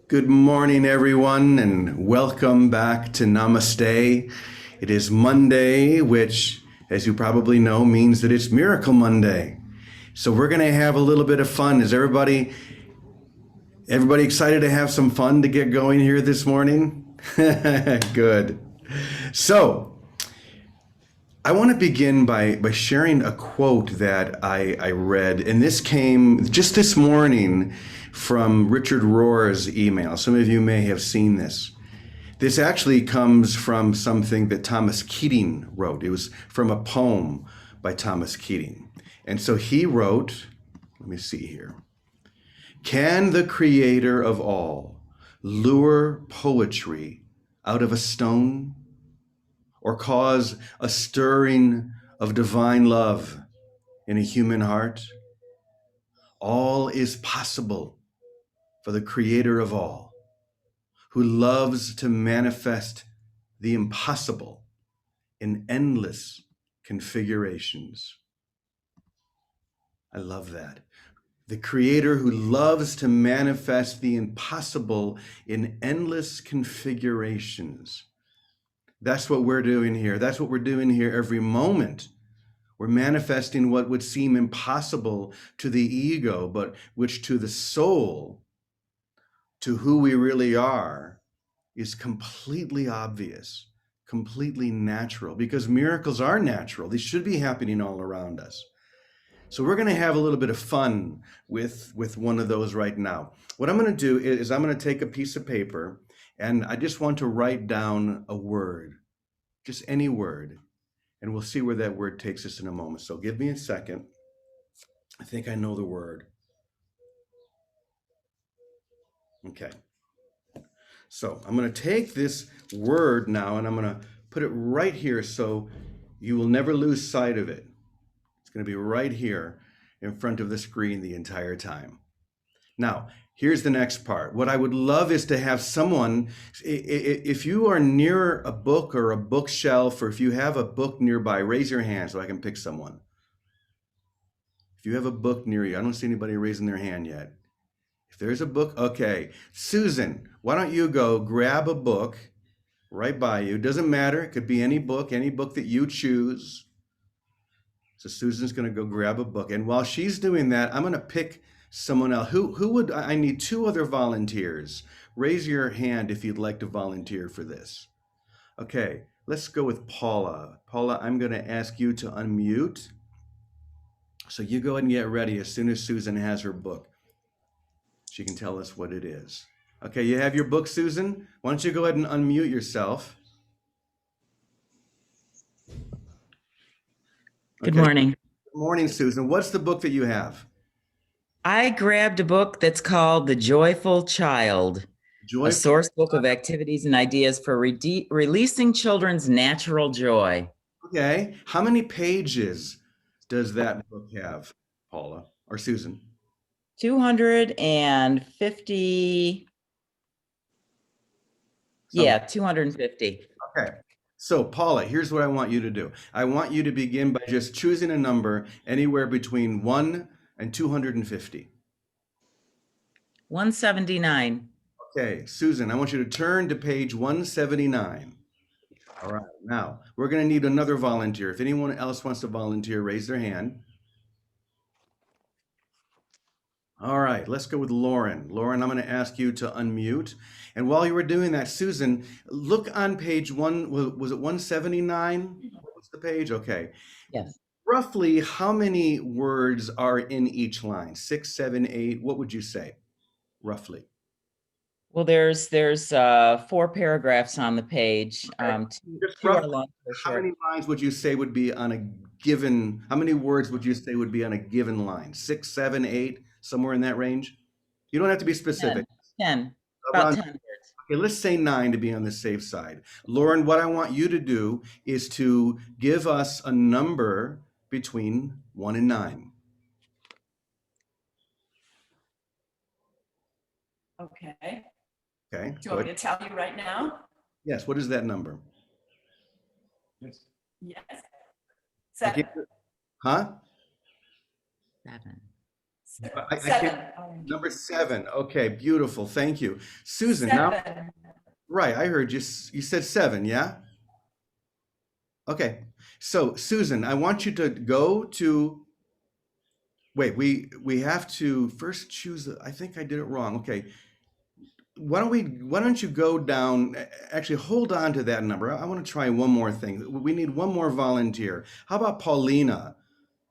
Good morning, everyone, and welcome back to Namaste. It is Monday, which, as you probably know, means that it's Miracle Monday. So we're going to have a little bit of fun. Is everybody excited to have some fun to get going here this morning? Good. So I want to begin by sharing a quote that I read, and this came just this morning from Richard Rohr's email. Some of you may have seen this. This actually comes from something that Thomas Keating wrote. It was from a poem by Thomas Keating. And so he wrote, let me see here. Can the creator of all lure poetry out of a stone, or cause a stirring of divine love in a human heart? All is possible for the creator of all, who loves to manifest the impossible in endless configurations. I love that. The creator who loves to manifest the impossible in endless configurations. That's what we're doing here. That's what we're doing here every moment. We're manifesting what would seem impossible to the ego, but which to the soul, to who we really are, is completely obvious, completely natural, because miracles are natural. They should be happening all around us. So we're going to have a little bit of fun with one of those right now. What I'm going to do is I'm going to take a piece of paper, and I just want to write down a word, just any word, and we'll see where that word takes us in a moment. So give me a second. I think I know the word. Okay. So I'm going to take this word now, and I'm going to put it right here so you will never lose sight of it. It's going to be right here in front of the screen the entire time. Now, here's the next part. What I would love is to have someone, if you are near a book or a bookshelf, or if you have a book nearby, raise your hand so I can pick someone. If you have a book near you, I don't see anybody raising their hand yet. If there's a book, okay. Susan, why don't you go grab a book right by you? Doesn't matter. It could be any book that you choose. So Susan's going to go grab a book. And while she's doing that, I'm going to pick someone else. Who would, I need two other volunteers. Raise your hand if you'd like to volunteer for this. Okay, let's go with Paula. Paula, I'm going to ask you to unmute. So you go ahead and get ready as soon as Susan has her book. She can tell us what it is. Okay, you have your book, Susan? Why don't you go ahead and unmute yourself? Good Okay. morning. Good morning, Susan. What's the book that you have? I grabbed a book that's called The Joyful Child, a Joyful. source book of activities and ideas for releasing children's natural joy. Okay. How many pages does that book have, Paula or Susan? 250. Yeah, 250. Okay. So, Paula, here's what I want you to do. I want you to begin by just choosing a number anywhere between 1 and 250. 179. Okay, Susan, I want you to turn to page 179. All right, now we're going to need another volunteer. If anyone else wants to volunteer, raise their hand. All right, let's go with Lauren. Lauren, I'm going to ask you to unmute. And while you were doing that, Susan, look on page one. Was it 179? What was the page? Okay. Yes. Roughly how many words are in each line? 6, 7, 8? What would you say, roughly? Well, there's 4 paragraphs on the page. Okay. Two, Just two are roughly, long, two are how short. many lines would you say would be on a given, how many words would you say would be on a given line? 6, 7, 8, somewhere in that range? You don't have to be 10. specific. 10. About Around, 10 words. okay, let's say 9 to be on the safe side. Lauren, what I want you to do is to give us a number between 1 and 9. Okay. Okay, Do you want me good. to tell you right now? Yes, what is that number? Yes. I can't, 7. huh? 7. I can't. Seven. Number seven. Okay, beautiful. Thank you. Susan, now, Seven. right, I heard you. You said seven, yeah? Okay. So, Susan, I want you to go to, wait, we have to first choose, I think I did it wrong. Okay. Why don't you go down, actually hold on to that number. I want to try one more thing. We need one more volunteer. How about Paulina?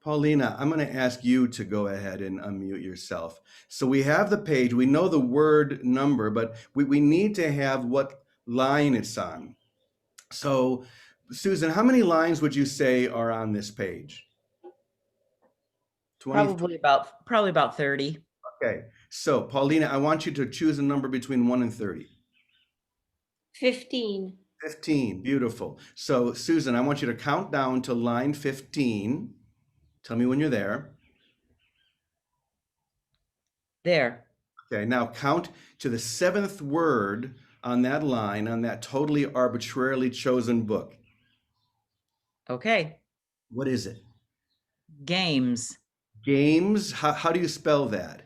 Paulina, I'm going to ask you to go ahead and unmute yourself. So we have the page, we know the word number, but we need to have what line it's on. So, Susan, how many lines would you say are on this page? 20. Probably about 30. Okay. So, Paulina, I want you to choose a number between 1 and 30. 15. 15. Beautiful. So, Susan, I want you to count down to line 15. Tell me when you're there. There. Okay. Now count to the seventh word on that line, on that totally arbitrarily chosen book. Okay. What is it? Games. Games. How do you spell that?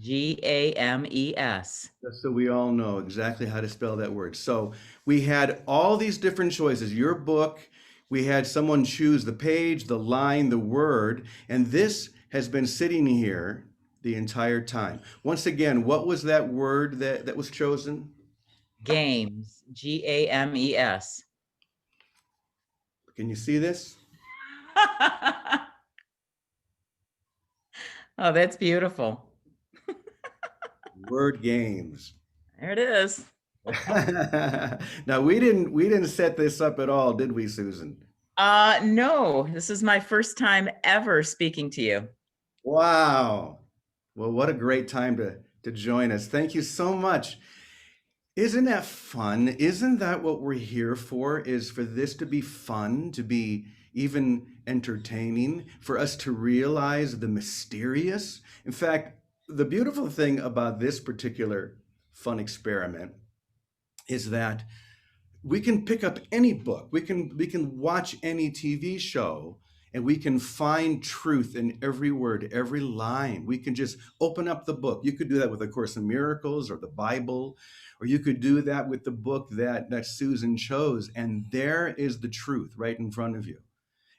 Games. Just so we all know exactly how to spell that word. So we had all these different choices. Your book, we had someone choose the page, the line, the word, and this has been sitting here the entire time. Once again, what was that word that was chosen? Games. Games. Can you see this? Oh, that's beautiful. Word games. There it is. Now we didn't set this up at all, did we, Susan? No, this is my first time ever speaking to you. Wow. Well, what a great time to join us. Thank you so much. Isn't that fun? Isn't that what we're here for? Is for this to be fun, to be even entertaining, for us to realize the mysterious. In fact, the beautiful thing about this particular fun experiment is that we can pick up any book, we can watch any TV show, and we can find truth in every word, every line. We can just open up the book. You could do that with A Course in Miracles or the Bible, or you could do that with the book that Susan chose, and there is the truth right in front of you.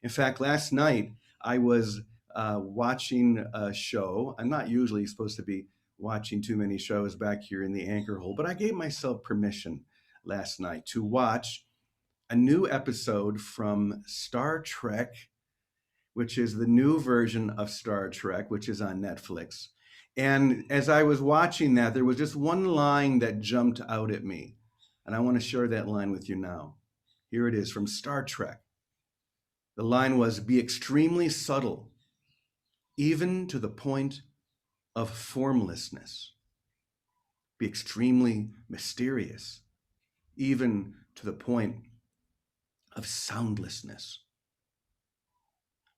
In fact, last night I was watching a show. I'm not usually supposed to be watching too many shows back here in the anchor hole, but I gave myself permission last night to watch a new episode from Star Trek, which is the new version of Star Trek, which is on Netflix. And as I was watching that, there was just one line that jumped out at me. And I want to share that line with you now. Here it is from Star Trek. The line was, "Be extremely subtle, even to the point of formlessness. Be extremely mysterious, even to the point of soundlessness."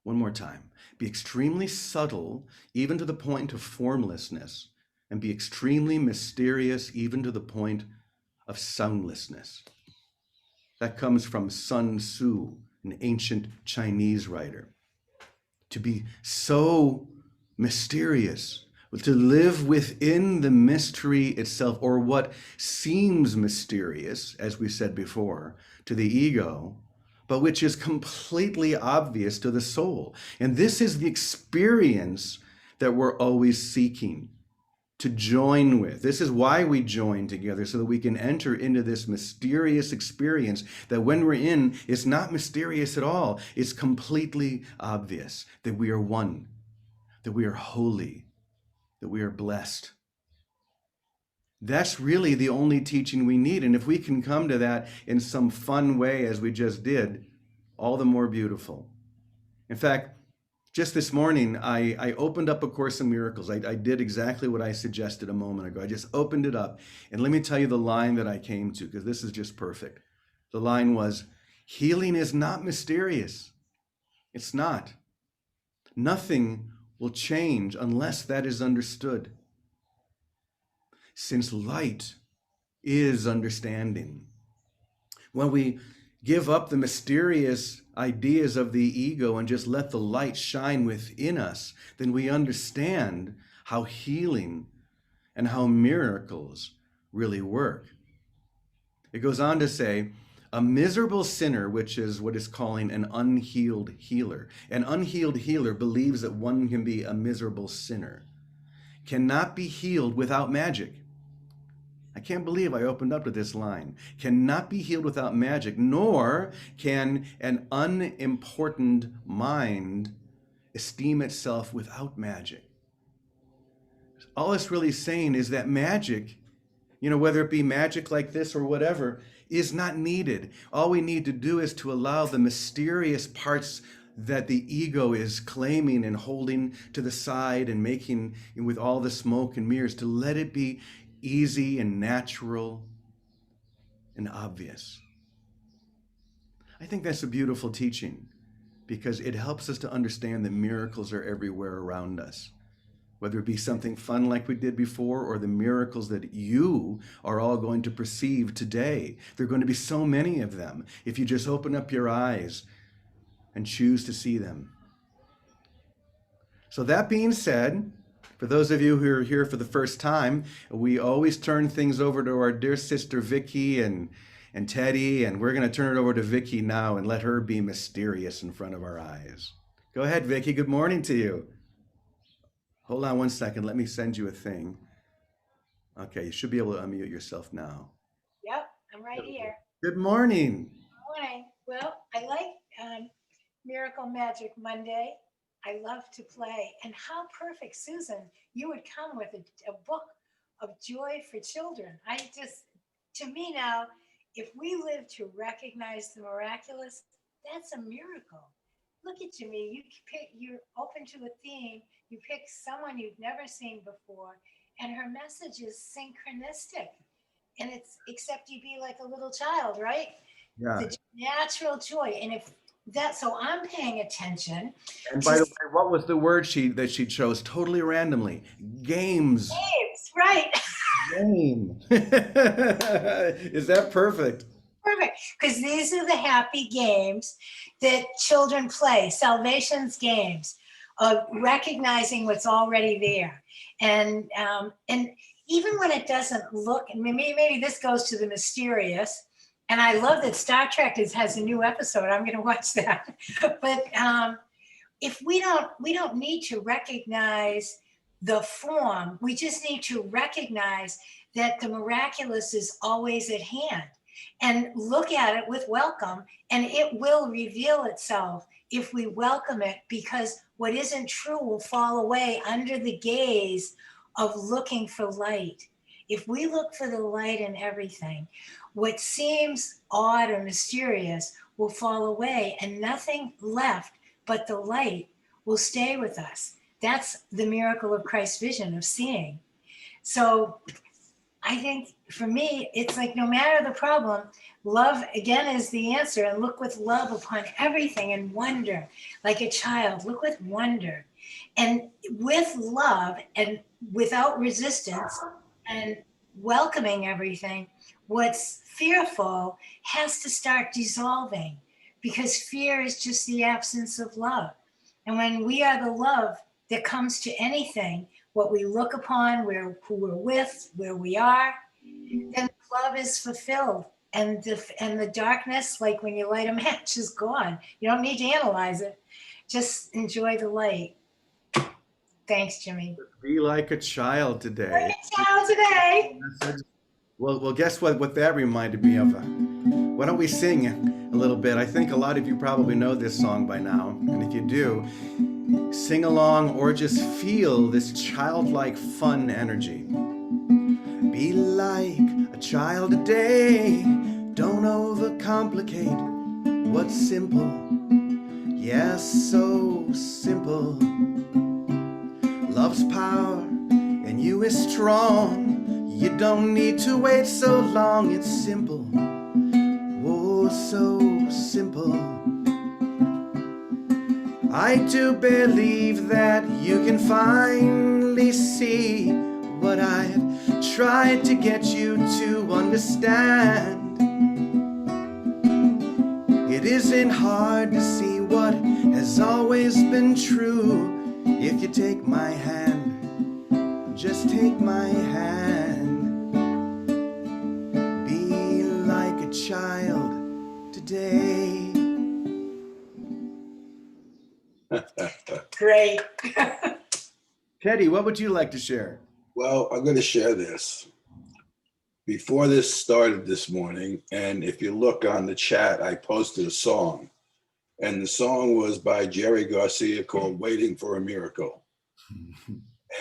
One more time. Be extremely subtle, even to the point of formlessness, and be extremely mysterious, even to the point of soundlessness. That comes from Sun Tzu, an ancient Chinese writer. To be so mysterious, to live within the mystery itself, or what seems mysterious, as we said before, to the ego, but which is completely obvious to the soul. And this is the experience that we're always seeking to join with. This is why we join together, so that we can enter into this mysterious experience that when we're in, it's not mysterious at all. It's completely obvious that we are one, that we are holy, that we are blessed. That's really the only teaching we need. And if we can come to that in some fun way, as we just did, all the more beautiful. In fact, just this morning, I opened up A Course in Miracles. I did exactly what I suggested a moment ago. I just opened it up. And let me tell you the line that I came to, because this is just perfect. The line was, "Healing is not mysterious. It's not. Nothing will change unless that is understood. Since light is understanding." When we give up the mysterious ideas of the ego and just let the light shine within us, then we understand how healing and how miracles really work. It goes on to say, a miserable sinner, which is what is calling an unhealed healer. An unhealed healer believes that one can be a miserable sinner, cannot be healed without magic. I can't believe I opened up with this line. Cannot be healed without magic, nor can an unimportant mind esteem itself without magic. All it's really saying is that magic, whether it be magic like this or whatever, is not needed. All we need to do is to allow the mysterious parts that the ego is claiming and holding to the side and making with all the smoke and mirrors, to let it be easy and natural and obvious. I think that's a beautiful teaching, because it helps us to understand that miracles are everywhere around us. Whether it be something fun like we did before, or the miracles that you are all going to perceive today. There are going to be so many of them if you just open up your eyes and choose to see them. So that being said, for those of you who are here for the first time, we always turn things over to our dear sister Vicky and Teddy, and we're going to turn it over to Vicky now and let her be mysterious in front of our eyes. Go ahead, Vicky. Good morning to you. Hold on one second. Let me send you a thing. Okay, you should be able to unmute yourself now. Yep, I'm right here. Good morning. Good morning. Well, I like Miracle Magic Monday. I love to play. And how perfect, Susan, you would come with a book of joy for children. To me now, if we live to recognize the miraculous, that's a miracle. Look at Jimmy, you're open to a theme, you pick someone you've never seen before, and her message is synchronistic. And it's, except you be like a little child, right? Yeah. The natural joy. And so I'm paying attention. And by the way, what was the word that she chose totally randomly? Games. Games, right. Game. Is that perfect? Perfect, because these are the happy games that children play, salvation's games of recognizing what's already there. And even when it doesn't look, maybe this goes to the mysterious, and I love that Star Trek has a new episode. I'm going to watch that. But if we don't need to recognize the form, we just need to recognize that the miraculous is always at hand. And look at it with welcome, and it will reveal itself if we welcome it, because what isn't true will fall away under the gaze of looking for light. If we look for the light in everything, what seems odd or mysterious will fall away, and nothing left but the light will stay with us. That's the miracle of Christ's vision of seeing. So I think for me, it's like no matter the problem, love again is the answer. And look with love upon everything and wonder, like a child, look with wonder. And with love and without resistance and welcoming everything, what's fearful has to start dissolving, because fear is just the absence of love. And when we are the love that comes to anything, what we look upon, who we're with, where we are, then love is fulfilled. And the darkness, like when you light a match, is gone. You don't need to analyze it. Just enjoy the light. Thanks, Jimmy. Be like a child today. Like a child today. Well, guess what that reminded me of? Why don't we sing a little bit? I think a lot of you probably know this song by now. And if you do, sing along or just feel this childlike fun energy. Be like a child today. Don't overcomplicate what's simple. Yes, so simple. Love's power in you is strong. You don't need to wait so long. It's simple. Oh, so simple. I do believe that you can finally see what I've tried to get you to understand. It isn't hard to see what has always been true. If you take my hand, Just take my hand, be like a child today. Great. Teddy, what would you like to share? Well, I'm going to share this. Before this started this morning, and if you look on the chat, I posted a song. And the song was by Jerry Garcia called Waiting for a Miracle.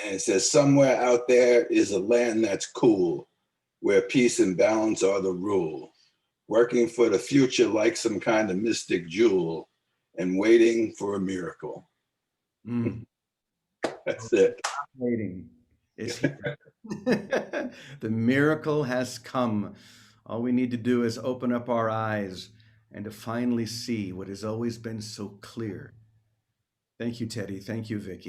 And it says, somewhere out there is a land that's cool, where peace and balance are the rule, working for the future like some kind of mystic jewel, and waiting for a miracle. That's it. Waiting is here. The miracle has come. All we need to do is open up our eyes and to finally see what has always been so clear. Thank you, Teddy. Thank you, Vicky.